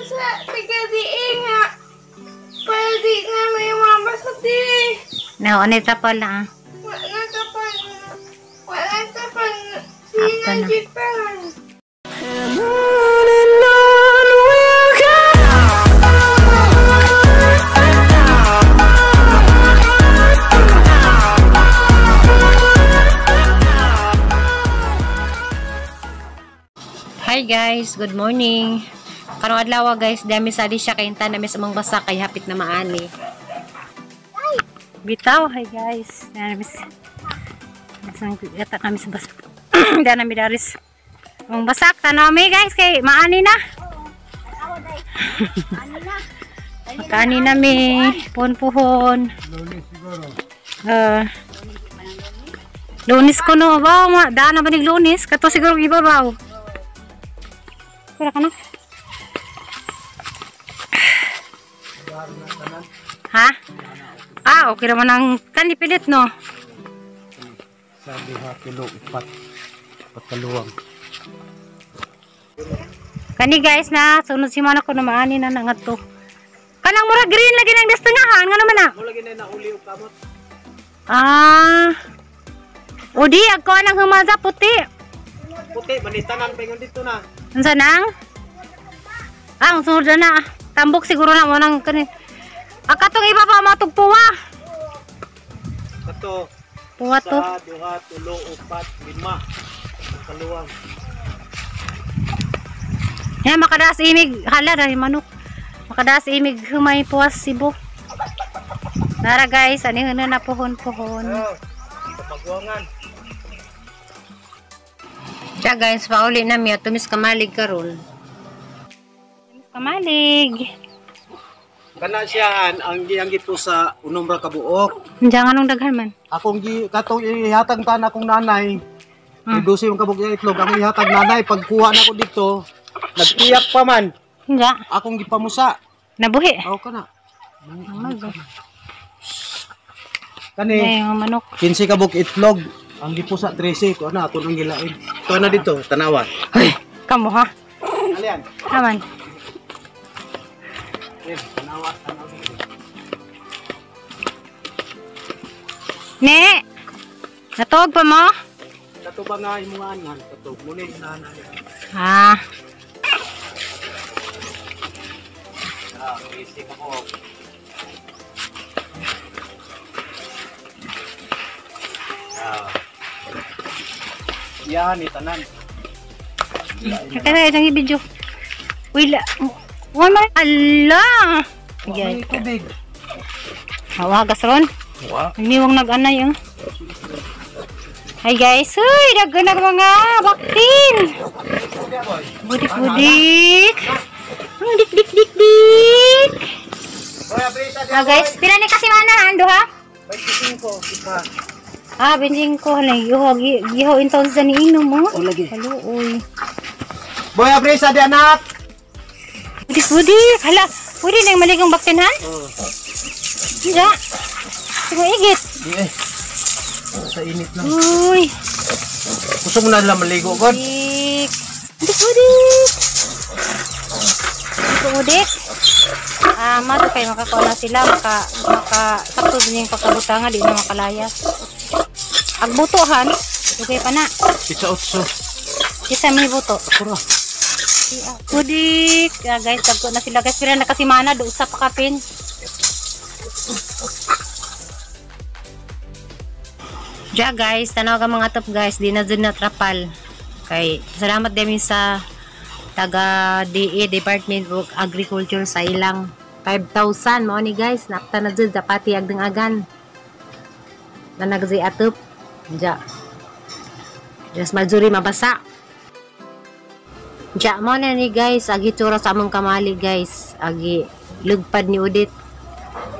sa taga-diin nga. Pwede na may mabasag din. No, ano ito pala? Wala ka pa. Wala ka pa. Sinagjipan. And on we'll go. Hi guys, good morning. Karong adlaw guys, dami sa di siya kainta na mis among basa kay hapit na maani. Bitaw, hi guys. Yan mis. Nasang yata kami sa basa. Dana mi daris. Among basak tanami guys kay maani na. Makani na mi puhon-puhon. Lunis ko no ba? Daan na ba ning lunis? Kato siguro ibabaw. Kira ka na? Ha? Ah, okay naman ang kanipilit, no? Sabi ha, kilo, pataluwang. Kani guys na, sunod si mana ko na maani na nangat to. Kanang mura green lagi ng dastangahan, nga naman na? Mula gina na uli o kamot. Ah. Udi, ako nang humaza puti. Puti, manitanan pa yung dito na. Unsa nang? Ah, ang sunod na. Tambok siguro na mo nang kani. Akatong iba pa matugpuwa. Kato. Puwa to. Sa, duha, tulo, upat, lima. Pataluwang. Yan, makadaas imig. Hala, dahil manok. Makadaas imig humay puwas sibo. Nara guys, ano na puhon-puhon. Kapagwangan. Siya guys, pauli na miya. Tumis kamalig karon. Tumis kamalig. Kana siya ang gipo sa unom ra kabuok. Diyan anong daghan man? Akong katong ihatag tan akong nanay. Reduce yung kabuk niya itlog. Akong ihatag nanay. Pagkuha na ko dito, nag-iyak pa man. Diyan. Akong gipamusa. Nabuhi. Ako ka na. Ay, Kani, yung manok. 15 kabuk itlog. Ang gipo sa 13. Ito na, ito nang gilain. Ito na dito, tanawa. Ay, kamu ha? Alian. Aman. Tanawa, tanawa. Ne! Natog pa mo? Kato ba nga yung mga anan? Kato, muna yung nanay. Ah. Isip ako. Yan, itanan. Kaya lang i-video. Wala. Wala. Ala! May tubig. Hawagas ron. Wow. Iniwang nag-anay yung. Hi guys. Uy, nag mga baktin. Budik-budik. Ang dik-dik-dik-dik. Ah guys, pila ni kasi mana ando ha? 25, isa. Ah, benjing ko na giho inton sa niinom mo. O lagi. Halo, uy. Boy, abrisa di anak. Budik-budik. Hala, pwede na yung maligong baktin ha? Oh. Hindi. Sige, igit. Eh. Sa init lang. Uy. Gusto mo na lang maligo, God? Budik. Budik-budik. Budik. Ah, mato kayo makakuha na sila. Sakto din yung pagkabutangan. Di na makalayas. Agbutohan. Dugay pa na. Pizza otso. Kita may buto. Pura. Budik. Ah, guys, tagko na sila. Guys, pero nakasimana. Doon sa pakapin. Diya guys, tanaw ka mga top guys, di na dun na trapal. Kay, salamat din sa taga DE, Department of Agriculture sa ilang 5,000 mo ni guys, napta na dun, dapati agdang agan. Na nagzi atop. Diya. Just majuri mabasa. Diya mo na ni guys, agi tsura sa among kamali guys. Agi lugpad ni Udit.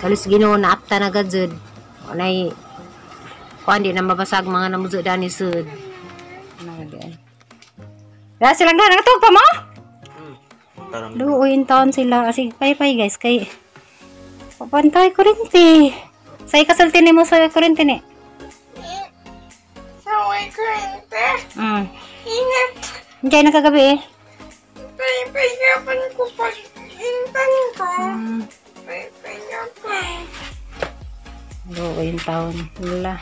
Kalis ginoo na apta na gadzud. Unay kuan di na mabasag mga namuzo dani sud. Ya silang daan natog pa mo? Luoy taon sila kasi pay guys kay papantay kurente. Say kasulti nimo sa kurente ni. Sa way kurente. Ingat. Diyan na kagabi eh. Pay-pay ka pa ko pa. din taon. Wala.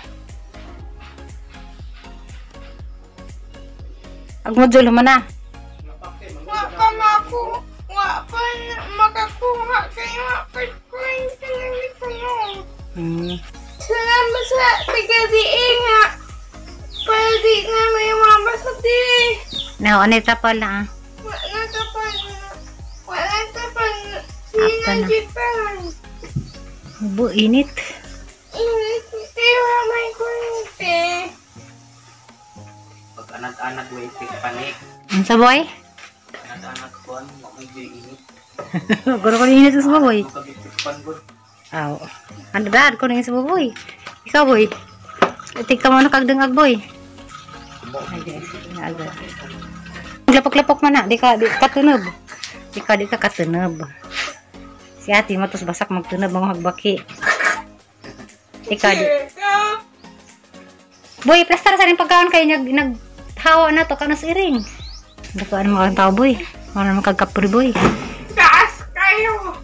Agmodyo man na. Wa pa mako. Wa pa makakuha kayo pagkuhin ka ng lipunong. Salamat sa taga-diin nga. Pwede na may mabasa di. Now, ano tapal na ah. Wala tapal. Wala tapal. Apa na? Sinajipan. Bu, init. Init. Diwa may kunti. Pag anak-anak way panik. Ang sa boy? Anak-anak ko ano medyo init. Guro ko init sa boy. Pagpipan ko. Aw. Ano dad ko nang sa boy? Ikaw boy. Tika mo na kagdangag boy. Okay. Agad. Lapok-lapok man na, di ka katunob. Di ka katunob. Si ate matos basak magtunob mga hagbaki. Ika di. Boy, plaster sa rin pagkaon kayo naghawa na to kanas iring. Dakaan mo kang tao boy. Wala naman kagkapuri boy. Taas kayo.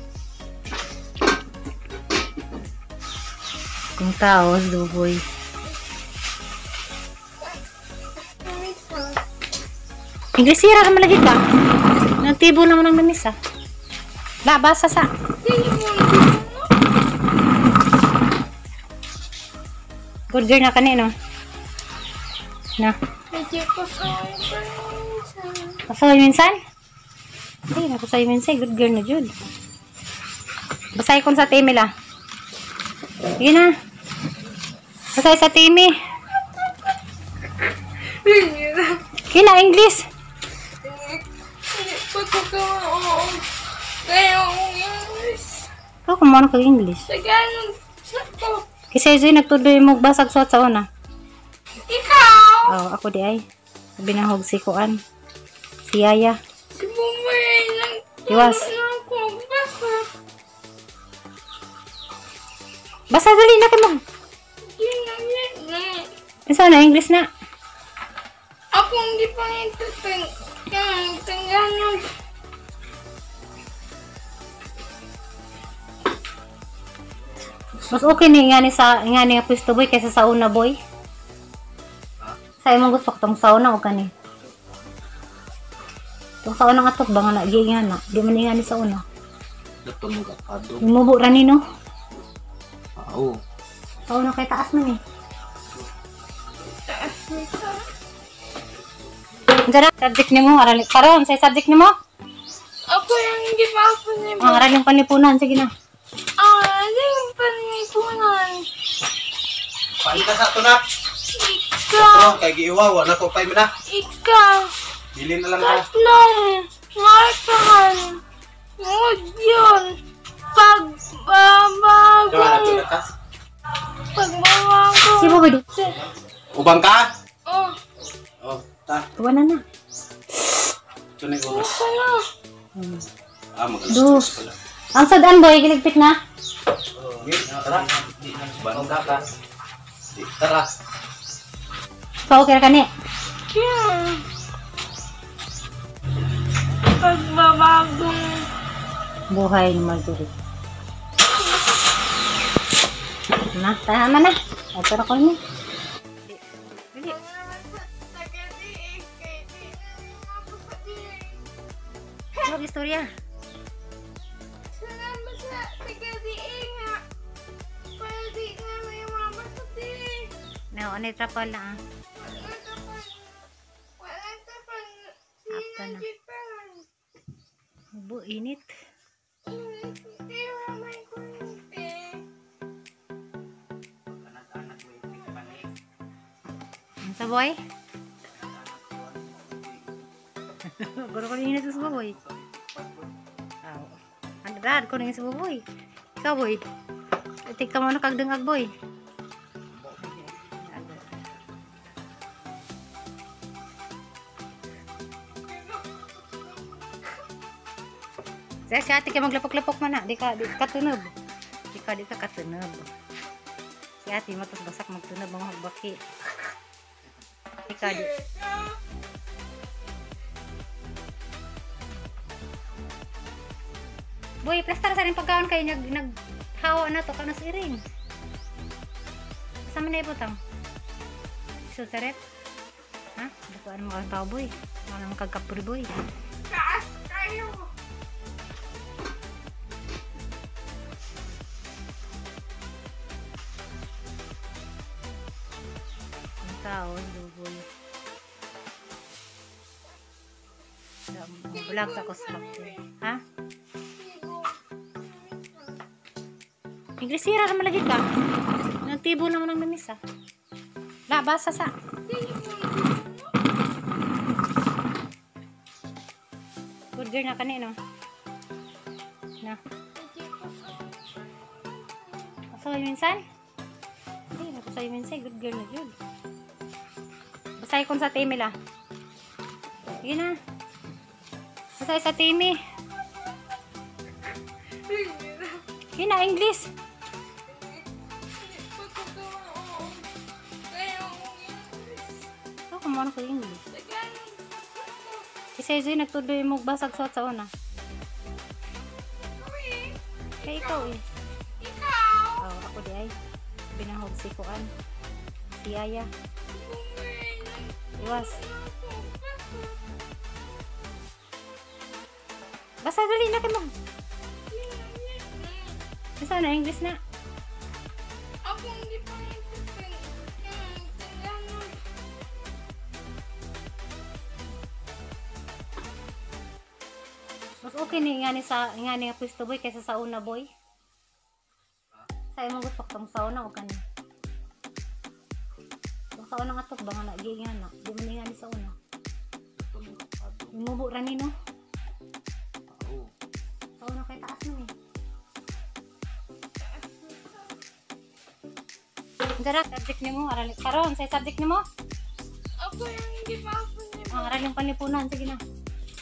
Kung tao, do boy. Inglesira naman lagi ka. Nagtibo naman ang namisa. Basa sa. Good girl na kanino. Na. Hindi ko sa'yo pa minsan. Pasaway minsan? Hindi, napasaway minsan. Good girl na Jud. Basay kon sa timi la. Sige na. Basay sa timi. Kina English. Hindi ko oo. Kaya ang English. Ikaw kumano ka English. Tagalog. Sako. Kasi Zoy nagtuloy mo basag suot sa una. Ikaw. Oh, ako di ay. Sabi na hog si Kuan. Si Yaya. Si Bumay lang. Iwas. Ako. Basta. Basta dali na kayo mag. Isa na English na. Ako hindi pa ito Tagalog. Mas okay ni nga ni nga pwesto boy kaysa sa una boy. Sa imong gusto ko tong sa una o kani. Tong sa una nga tok ba nga na nga na. Di man nga ni sa una. Dato mo kapado. Imubo ra ni no. Oo. Sa una kay taas man eh. Taas nito. Dara subject nimo arali karon sa subject nimo. Ako yung hindi pa ako niya. Ang araling panipunan sige na. Ano yung panipunan? Paano ka sa tunak? Ikaw. Kay giiwawa na ko pay na. Ikaw. Dili na lang ka. Tatlong markahan. Yun. Pagbabagong. Pagbabagong. Si boy do. Ubang ka? Oh. Oh, ta. Tuwa na na. Tunay oras. Ito na. Magalas Do. pala. Ang sadan boy giligpit na. Tara. Banong ka. Tara. So okay ra kani. Yeah. Pagbabagong. Buhay ni Marjorie. Na, tama na. Ato na ko ni. Ano istorya? Salamat sa taga-diin nga. Pwede na may mabasa di. No, ano trapal na ah. Walang tapal. Apa na. Sinajipan. Bu, init. Hindi may kunti. Ang sa boy? Guro ko init sa boy. Aw. Ang dad ko nang sa boy. Ikaw boy. Itik ka mo na kagdangag boy. Saya si ate kay maglapok-lapok man na. Di ka katunob. Di ka katunob. Si ate matos basak magtunob mga hagbaki. Di ka di. Boy, plaster sa rin pagkaon kayo naghawa na to kanas iring. Sama na iputang. Iso saret. Ha? Dakuan mo ang tao boy. Mga magkagkapuri boy. Taas kayo. Ang tao, boy. Bulag sa construction. Ha? Ingresira naman lagi ka. Nagtibo naman ng namisa. Basa sa. Good girl na kanino. Na. Pasayo minsan? Hindi, pasayo minsan. Good girl na yun. Basay kong sa timi la. Sige na. Basay sa timi. Sige na, English. Ako mo ko English. Isa isa nagtuloy mo basag sa una. Kaya ikaw eh. Oh, ako di ay. Binahog si Kuan. Si Aya. Iwas. Basta dali na kayo mo. Basta na English na. Ako hindi pa nagtitin. Mas okay ni nga pwesto boy kaysa sa una boy. Sa imong gusto ka mo sa una o kani. Sa una nga tok ba nga nagi nga na. Di man nga ni sa una. Imubo ra ni no. Sa una kay taas man eh. Dara subject nimo aralin karon sa subject nimo. Ako yung hindi pa ako niya. Ang aralin panlipunan sige na.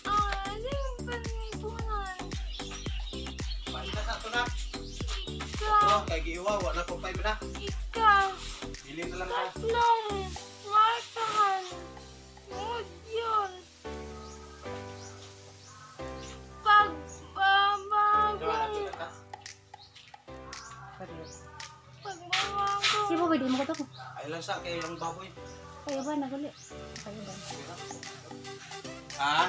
Ano yung panlipunan? Paano na ito na? Ikaw. Oh, kay giwa, wala ko pa na. Ikaw. Dili na lang ka. Tatlong. Martahan. Huwag yun. Pagbabagong. Pagbabagong. Si Boy di mo ko to. Ay lang sa kay yung baboy. Kayo ba naguli? Kayo ba? Ha?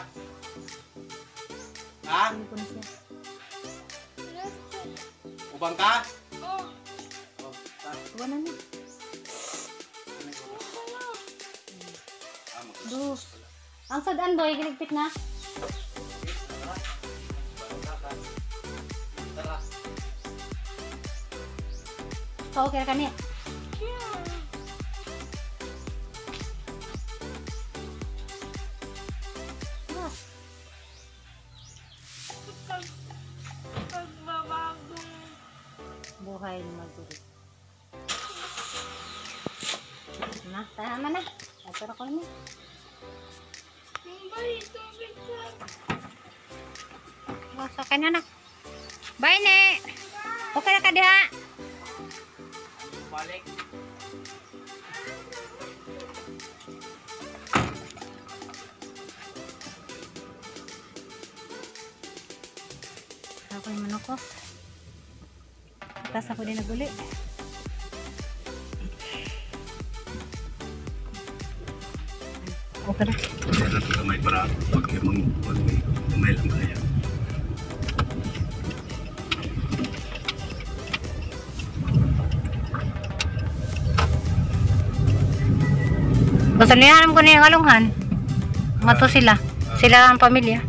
Ha? Ano po na siya? Ubang ka? Oh. Oh, ta. Wala na. Dos. Ang sadan boy giligpit na. Tara. So okay ka ni. Yeah. Yes. Pagbabagong. Buhay ni magduri. Na, tama na. Ito na ko ni. Bye, tubig sa. Basta ka na nak. Bye ne. Okay na ka diha. Balik. Ako yung manok ko. Tapos ako din naguli. Okay na. Saya satu kamay para pakai kamay lang kaya. Gusto niya ko na yung alunghan. Mato sila. Sila ang pamilya.